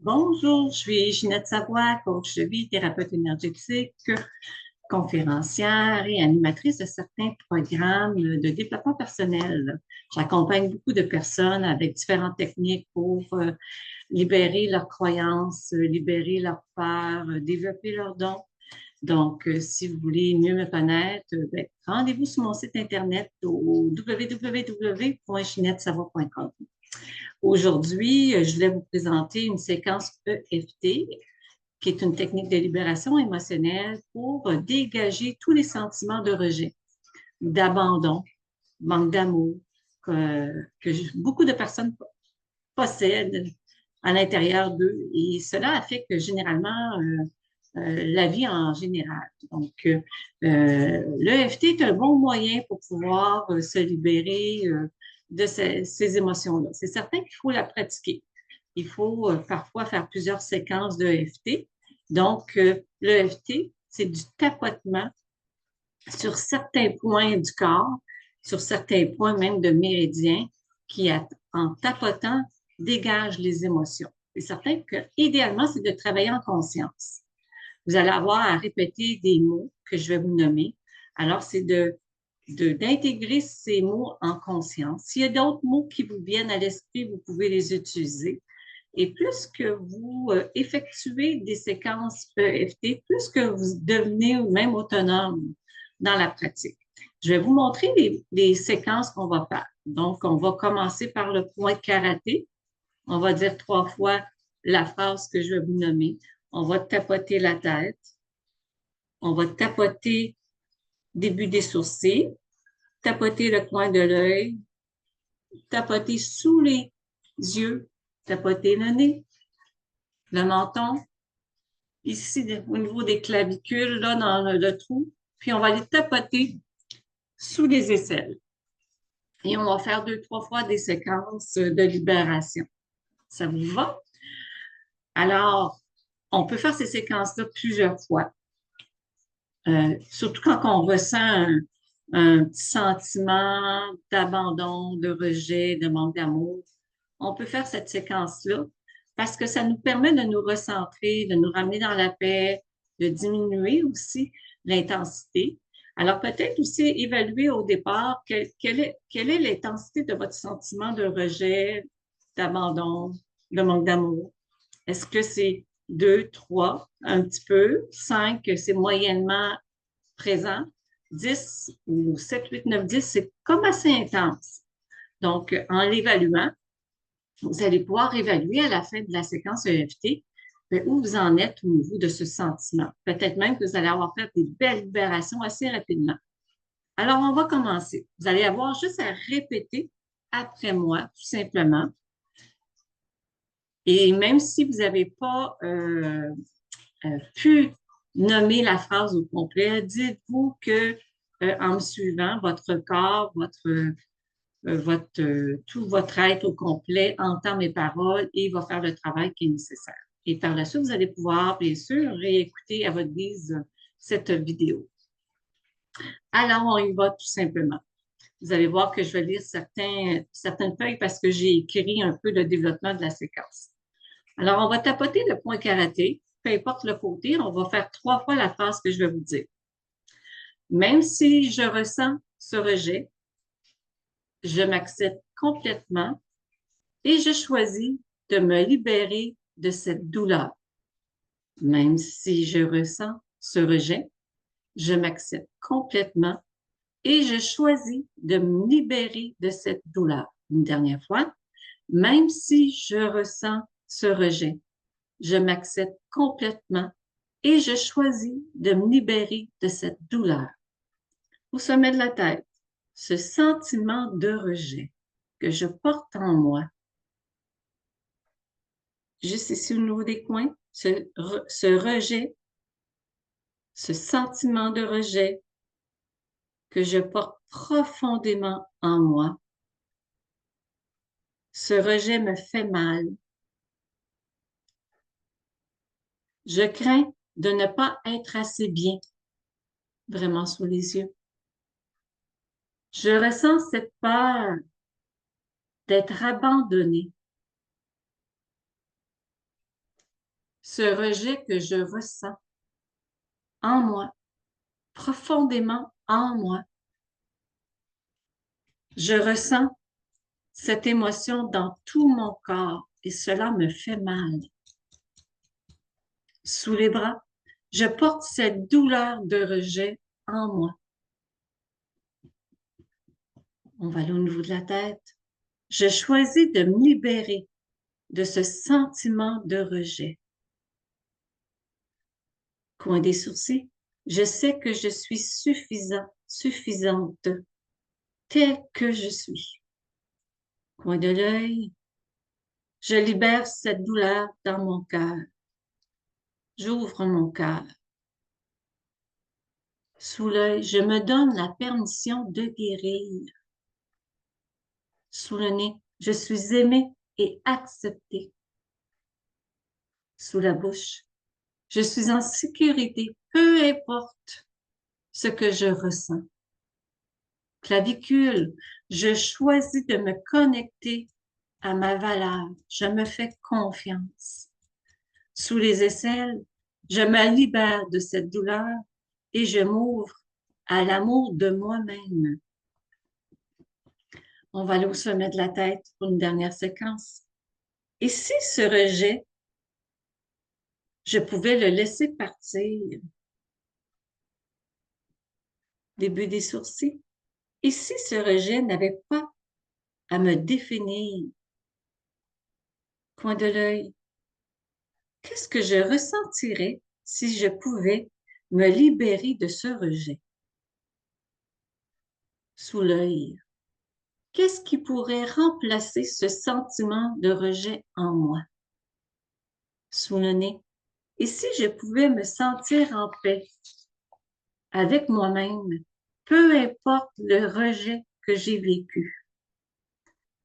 Bonjour, je suis Ginette Savoie, coach de vie, thérapeute énergétique, conférencière et animatrice de certains programmes de développement personnel. J'accompagne beaucoup de personnes avec différentes techniques pour libérer leurs croyances, libérer leurs peurs, développer leurs dons. Donc, si vous voulez mieux me connaître, rendez-vous sur mon site internet au www.ginettesavoie.com. Aujourd'hui, je voulais vous présenter une séquence EFT, qui est une technique de libération émotionnelle pour dégager tous les sentiments de rejet, d'abandon, manque d'amour, beaucoup de personnes possèdent à l'intérieur d'eux. Et cela affecte généralement la vie en général. Donc, l'EFT est un bon moyen pour pouvoir se libérer de ces émotions-là. C'est certain qu'il faut la pratiquer. Il faut parfois faire plusieurs séquences de EFT. Donc, l'EFT, c'est du tapotement sur certains points du corps, sur certains points même de méridien, qui, en tapotant, dégagent les émotions. C'est certain que, idéalement, c'est de travailler en conscience. Vous allez avoir à répéter des mots que je vais vous nommer. Alors, c'est d'intégrer ces mots en conscience. S'il y a d'autres mots qui vous viennent à l'esprit, vous pouvez les utiliser. Et plus que vous effectuez des séquences EFT, plus que vous devenez même autonome dans la pratique. Je vais vous montrer les séquences qu'on va faire. Donc, on va commencer par le point karaté. On va dire 3 fois la phrase que je vais vous nommer. On va tapoter la tête. On va tapoter début des sourcils, tapoter le coin de l'œil, tapoter sous les yeux, tapoter le nez, le menton, ici au niveau des clavicules, là dans le trou, puis on va les tapoter sous les aisselles. Et on va faire 2, 3 fois des séquences de libération. Ça vous va? Alors, on peut faire ces séquences-là plusieurs fois. Surtout quand on ressent un petit sentiment d'abandon, de rejet, de manque d'amour. On peut faire cette séquence-là parce que ça nous permet de nous recentrer, de nous ramener dans la paix, de diminuer aussi l'intensité. Alors peut-être aussi évaluer au départ quelle est l'intensité de votre sentiment de rejet, d'abandon, de manque d'amour. Est-ce que c'est 2, 3, un petit peu, 5, c'est moyennement présent, 10 ou 7, 8, 9, 10, c'est comme assez intense. Donc, en l'évaluant, vous allez pouvoir évaluer à la fin de la séquence EFT où vous en êtes au niveau de ce sentiment. Peut-être même que vous allez avoir fait des belles libérations assez rapidement. Alors, on va commencer. Vous allez avoir juste à répéter après moi, tout simplement. Et même si vous n'avez pas pu nommer la phrase au complet, dites-vous que en me suivant, votre corps, tout votre être au complet entend mes paroles et va faire le travail qui est nécessaire. Et par la suite, vous allez pouvoir, bien sûr, réécouter à votre guise cette vidéo. Alors, on y va tout simplement. Vous allez voir que je vais lire certaines feuilles parce que j'ai écrit un peu le développement de la séquence. Alors, on va tapoter le point karaté, peu importe le côté, on va faire 3 fois la phrase que je vais vous dire. Même si je ressens ce rejet, je m'accepte complètement et je choisis de me libérer de cette douleur. Même si je ressens ce rejet, je m'accepte complètement et je choisis de me libérer de cette douleur. Une dernière fois, même si je ressens ce rejet, je m'accepte complètement et je choisis de me libérer de cette douleur. Au sommet de la tête, ce sentiment de rejet que je porte en moi, juste ici au niveau des coins, ce rejet, ce sentiment de rejet que je porte profondément en moi. Ce rejet me fait mal. Je crains de ne pas être assez bien, vraiment sous les yeux. Je ressens cette peur d'être abandonnée. ce rejet que je ressens en moi, profondément en moi. Je ressens cette émotion dans tout mon corps et cela me fait mal. Sous les bras, je porte cette douleur de rejet en moi. On va aller au niveau de la tête. Je choisis de me libérer de ce sentiment de rejet. Coin des sourcils, je sais que je suis suffisante, telle que je suis. Coin de l'œil, je libère cette douleur dans mon cœur. J'ouvre mon cœur. Sous l'œil, je me donne la permission de guérir. Sous le nez, je suis aimée et acceptée. Sous la bouche, je suis en sécurité, peu importe ce que je ressens. Clavicule, je choisis de me connecter à ma valeur. Je me fais confiance. Sous les aisselles, je me libère de cette douleur et je m'ouvre à l'amour de moi-même. On va aller au sommet de la tête pour une dernière séquence. Et si ce rejet, je pouvais le laisser partir? Début des sourcils. Et si ce rejet n'avait pas à me définir? Coin de l'œil. Qu'est-ce que je ressentirais si je pouvais me libérer de ce rejet? Sous l'œil. Qu'est-ce qui pourrait remplacer ce sentiment de rejet en moi? Sous le nez. Et si je pouvais me sentir en paix avec moi-même, peu importe le rejet que j'ai vécu?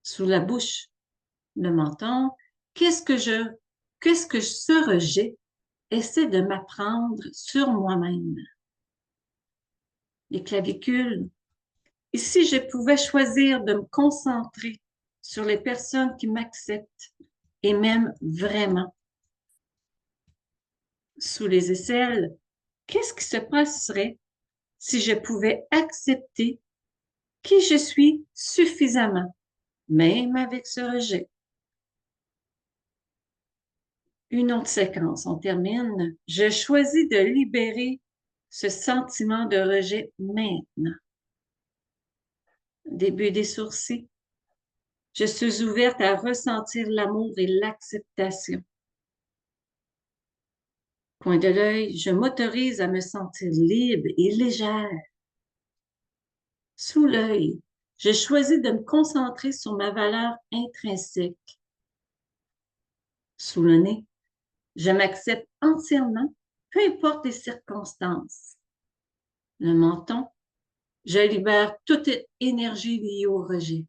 Sous la bouche, le menton, qu'est-ce que ce rejet essaie de m'apprendre sur moi-même? Les clavicules. Et si je pouvais choisir de me concentrer sur les personnes qui m'acceptent et m'aiment vraiment? Sous les aisselles, qu'est-ce qui se passerait si je pouvais accepter qui je suis suffisamment, même avec ce rejet? Une autre séquence, on termine. Je choisis de libérer ce sentiment de rejet maintenant. Début des sourcils. Je suis ouverte à ressentir l'amour et l'acceptation. Coin de l'œil, je m'autorise à me sentir libre et légère. Sous l'œil, je choisis de me concentrer sur ma valeur intrinsèque. Sous le nez, je m'accepte entièrement, peu importe les circonstances. Le menton, je libère toute énergie liée au rejet.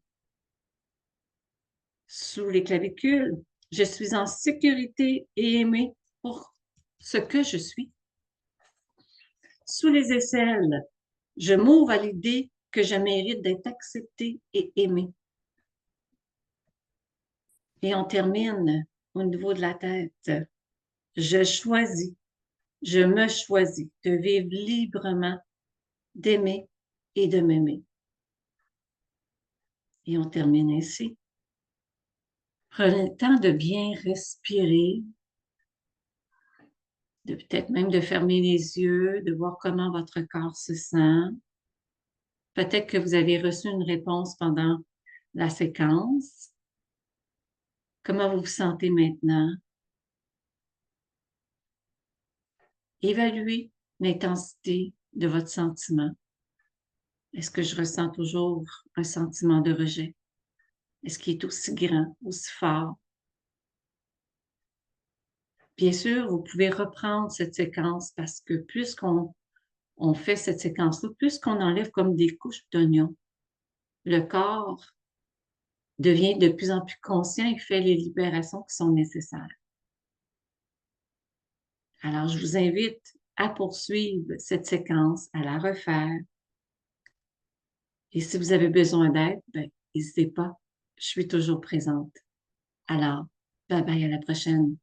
Sous les clavicules, je suis en sécurité et aimée pour ce que je suis. Sous les aisselles, je m'ouvre à l'idée que je mérite d'être acceptée et aimée. Et on termine au niveau de la tête. Je me choisis de vivre librement, d'aimer et de m'aimer. Et on termine ainsi. Prenez le temps de bien respirer, de peut-être même de fermer les yeux, de voir comment votre corps se sent. Peut-être que vous avez reçu une réponse pendant la séquence. Comment vous vous sentez maintenant? Évaluez l'intensité de votre sentiment. Est-ce que je ressens toujours un sentiment de rejet? Est-ce qu'il est aussi grand, aussi fort? Bien sûr, vous pouvez reprendre cette séquence parce que plus qu'on fait cette séquence-là, plus qu'on enlève comme des couches d'oignons, le corps devient de plus en plus conscient et fait les libérations qui sont nécessaires. Alors, je vous invite à poursuivre cette séquence, à la refaire. Et si vous avez besoin d'aide, ben, n'hésitez pas, je suis toujours présente. Alors, bye bye, à la prochaine.